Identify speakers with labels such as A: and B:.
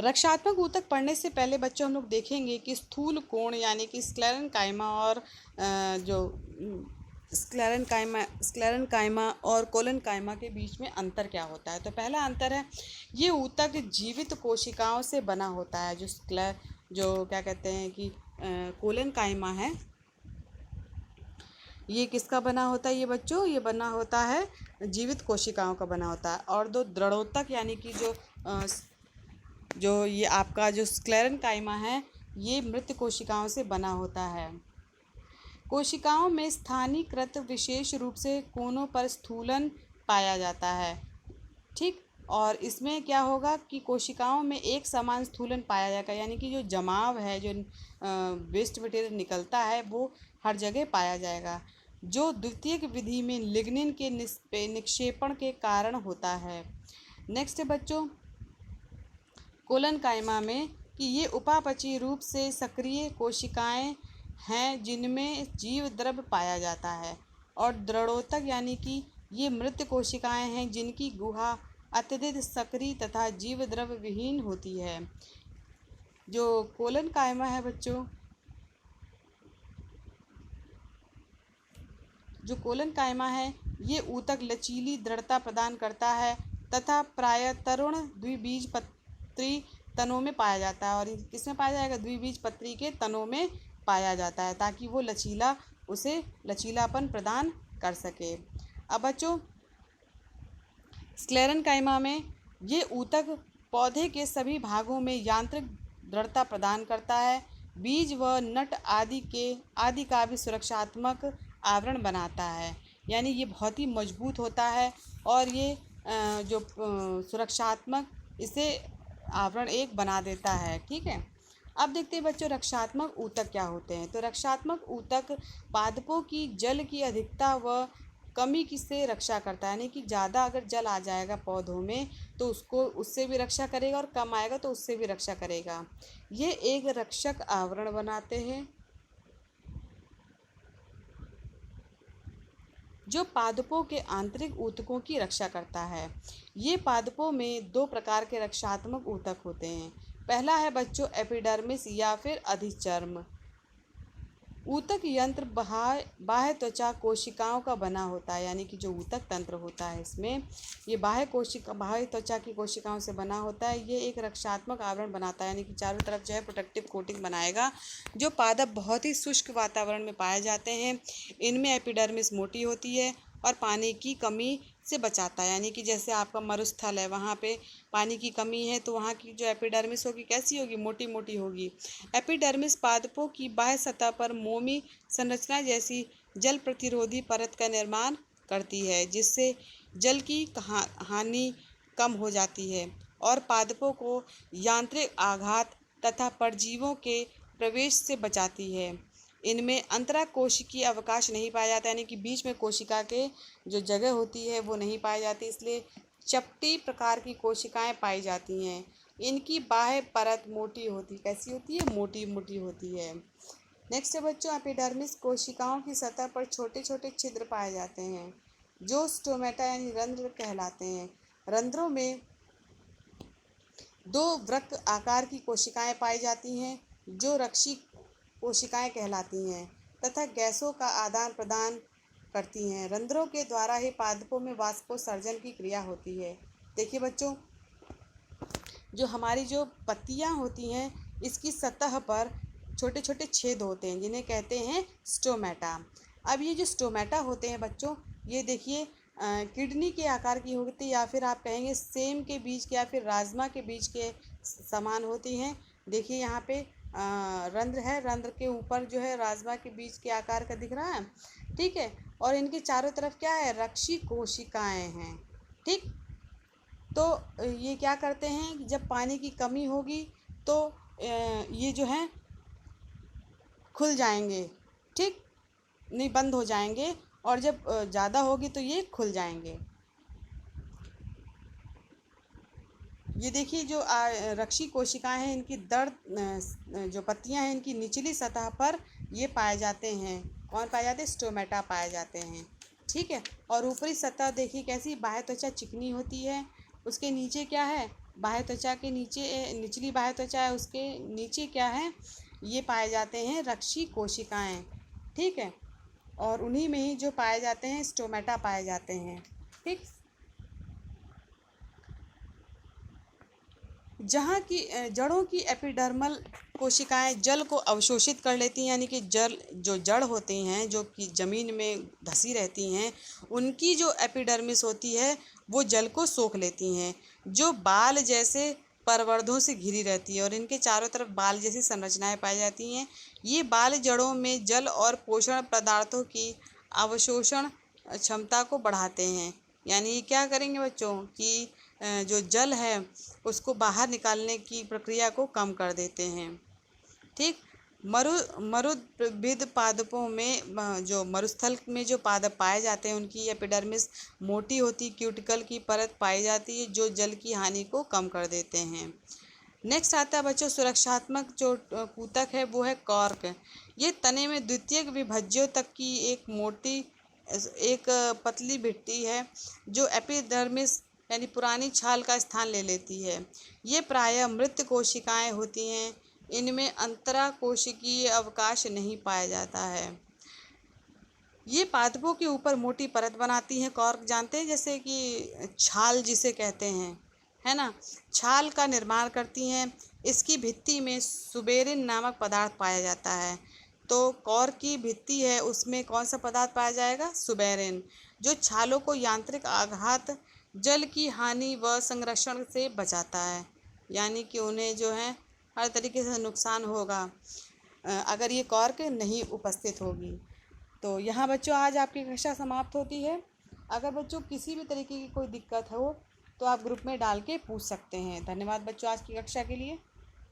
A: रक्षात्मक ऊतक पढ़ने से पहले बच्चों हम लोग देखेंगे कि स्थूल कोण यानी कि स्क्लेरेन्काइमा और जो स्क्लेरेन्काइमा और कोलेनकाइमा के बीच में अंतर क्या होता है। तो पहला अंतर है, ये ऊतक जीवित कोशिकाओं से बना होता है। जो क्या कहते हैं कि कोलेनकाइमा है, ये किसका बना होता है ये बच्चों, ये बना होता है जीवित कोशिकाओं का बना होता है। और दो दृढ़ोतक यानी कि जो ये आपका जो स्क्लेरेन्काइमा है, ये मृत कोशिकाओं से बना होता है। कोशिकाओं में स्थानीयकृत विशेष रूप से कोनों पर स्थूलन पाया जाता है। ठीक, और इसमें क्या होगा कि कोशिकाओं में एक समान स्थूलन पाया जाएगा, यानी कि जो जमाव है, जो वेस्ट मटेरियल निकलता है, वो हर जगह पाया जाएगा, जो द्वितीयक विधि में लिग्निन के निक्षेपण के कारण होता है। नेक्स्ट है बच्चों कोलेनकाइमा में कि ये उपापचयी रूप से सक्रिय कोशिकाएं हैं जिनमें जीव द्रव्य पाया जाता है। और दृढ़ोतक यानी कि ये मृत कोशिकाएं हैं जिनकी गुहा अत्यधिक सक्रिय तथा जीव द्रव्य विहीन होती है। जो कोलेनकाइमा है बच्चों, जो कोलेनकाइमा है, ये ऊतक लचीली दृढ़ता प्रदान करता है तथा प्रायः तरुण द्विबीजपत्री तनों में पाया जाता है। और किसमें पाया जाएगा, द्विबीजपत्री के तनों में पाया जाता है, ताकि वो उसे लचीलापन प्रदान कर सके। अब बच्चों स्क्लेरेन्काइमा में ये ऊतक पौधे के सभी भागों में यांत्रिक दृढ़ता प्रदान करता है। बीज व नट आदि का भी सुरक्षात्मक आवरण बनाता है, यानी ये बहुत ही मजबूत होता है और ये जो सुरक्षात्मक इसे आवरण एक बना देता है। ठीक है, अब देखते हैं बच्चों रक्षात्मक ऊतक क्या होते हैं। तो रक्षात्मक ऊतक पादपों की जल की अधिकता व कमी की से रक्षा करता है, यानी कि ज़्यादा अगर जल आ जाएगा पौधों में तो उससे भी रक्षा करेगा, और कम आएगा तो उससे भी रक्षा करेगा। ये एक रक्षक आवरण बनाते हैं जो पादपों के आंतरिक ऊतकों की रक्षा करता है। ये पादपों में दो प्रकार के रक्षात्मक ऊतक होते हैं। पहला है बच्चों एपिडर्मिस या फिर अधिचर्म ऊतक यंत्र बाह्य त्वचा कोशिकाओं का बना होता है, यानी कि जो ऊतक तंत्र होता है इसमें ये बाह्य त्वचा की कोशिकाओं से बना होता है। ये एक रक्षात्मक आवरण बनाता है, यानी कि चारों तरफ जो है प्रोटेक्टिव कोटिंग बनाएगा। जो पादप बहुत ही शुष्क वातावरण में पाए जाते हैं, इनमें एपिडर्मिस मोटी होती है और पानी की कमी से बचाता है, यानी कि जैसे आपका मरुस्थल है, वहाँ पे पानी की कमी है तो वहाँ की जो एपिडर्मिस होगी कैसी होगी, मोटी मोटी होगी। एपिडर्मिस पादपों की बाह्य सतह पर मोमी संरचना जैसी जल प्रतिरोधी परत का निर्माण करती है, जिससे जल की हानि कम हो जाती है और पादपों को यांत्रिक आघात तथा परजीवों के प्रवेश से बचाती है। इनमें अंतराकोशिकीय अवकाश नहीं पाया जाता, यानी कि बीच में कोशिका के जो जगह होती है वो नहीं पाई जाती, इसलिए चपटी प्रकार की कोशिकाएं पाई जाती हैं। इनकी बाह्य परत मोटी होती, कैसी होती है, मोटी मोटी होती है। नेक्स्ट है बच्चों एपिडर्मिस कोशिकाओं की सतह पर छोटे छोटे छिद्र पाए जाते हैं जो स्टोमेटा यानी रंध्र कहलाते हैं। रंध्रों में दो वृक्क आकार की कोशिकाएं पाई जाती हैं जो रक्षी कोशिकाएं कहलाती हैं तथा गैसों का आदान प्रदान करती हैं। रंध्रों के द्वारा ही पादपों में वाष्पोत्सर्जन की क्रिया होती है। देखिए बच्चों, जो हमारी जो पत्तियां होती हैं इसकी सतह पर छोटे छोटे छेद होते हैं जिन्हें कहते हैं स्टोमेटा। अब ये जो स्टोमेटा होते हैं बच्चों, ये देखिए किडनी के आकार की होती है, या फिर आप कहेंगे सेम के बीज के या फिर राजमा के बीज के समान होती हैं। देखिए यहाँ पे रंध्र है, रंध्र के ऊपर जो है राजमा के बीज के आकार का दिख रहा है। ठीक है, और इनके चारों तरफ क्या है, रक्षी कोशिकाएं हैं। ठीक, तो ये क्या करते हैं कि जब पानी की कमी होगी तो ये जो है खुल जाएंगे, ठीक, नहीं बंद हो जाएंगे, और जब ज़्यादा होगी तो ये खुल जाएंगे। ये देखिए जो रक्षी कोशिकाएं हैं, इनकी जो पत्तियां हैं इनकी निचली सतह पर ये पाए जाते हैं। कौन पाए जाते हैं, स्टोमेटा पाए जाते हैं। ठीक है, और ऊपरी सतह देखिए कैसी, बाह्य त्वचा चिकनी होती है, उसके नीचे क्या है, बाह्य त्वचा के नीचे, निचली बाह्य त्वचा है उसके नीचे क्या है, ये पाए जाते हैं रक्षी कोशिकाएं। ठीक है, और उन्हीं में ही जो पाए जाते हैं स्टोमेटा पाए जाते हैं। ठीक, जहाँ की जड़ों की एपिडर्मल कोशिकाएं जल को अवशोषित कर लेती हैं, यानी कि जल जो जड़ होती हैं जो कि ज़मीन में धसी रहती हैं, उनकी जो एपिडर्मिस होती है वो जल को सोख लेती हैं, जो बाल जैसे परवर्धों से घिरी रहती है और इनके चारों तरफ बाल जैसी संरचनाएं पाई जाती हैं। ये बाल जड़ों में जल और पोषण पदार्थों की अवशोषण क्षमता को बढ़ाते हैं। यानी ये क्या करेंगे बच्चों कि जो जल है उसको बाहर निकालने की प्रक्रिया को कम कर देते हैं। ठीक, मरुद्भिद पादपों में जो मरुस्थल में जो पादप पाए जाते हैं उनकी एपिडर्मिस मोटी होती क्यूटिकल की परत पाई जाती है जो जल की हानि को कम कर देते हैं। नेक्स्ट आता है बच्चों सुरक्षात्मक जो ऊतक है वो है कॉर्क। ये तने में द्वितीयक विभज्यों तक की एक मोटी एक पतली भित्ति है जो एपिडर्मिस यानी पुरानी छाल का स्थान ले लेती है। ये प्रायः मृत कोशिकाएं होती हैं, इनमें अंतरा कोशिकीय अवकाश नहीं पाया जाता है। ये पादपों के ऊपर मोटी परत बनाती हैं। कॉर्क जानते हैं, जैसे कि छाल जिसे कहते हैं, है ना, छाल का निर्माण करती हैं। इसकी भित्ति में सुबेरिन नामक पदार्थ पाया जाता है। तो कॉर्क की भित्ति है उसमें कौन सा पदार्थ पाया जाएगा, सुबेरिन, जो छालों को यांत्रिक आघात, जल की हानि व संरक्षण से बचाता है। यानी कि उन्हें जो है हर तरीके से नुकसान होगा अगर ये कॉर्क नहीं उपस्थित होगी। तो यहाँ बच्चों आज आपकी कक्षा समाप्त होती है। अगर बच्चों किसी भी तरीके की कोई दिक्कत हो तो आप ग्रुप में डाल के पूछ सकते हैं। धन्यवाद बच्चों आज की कक्षा के लिए।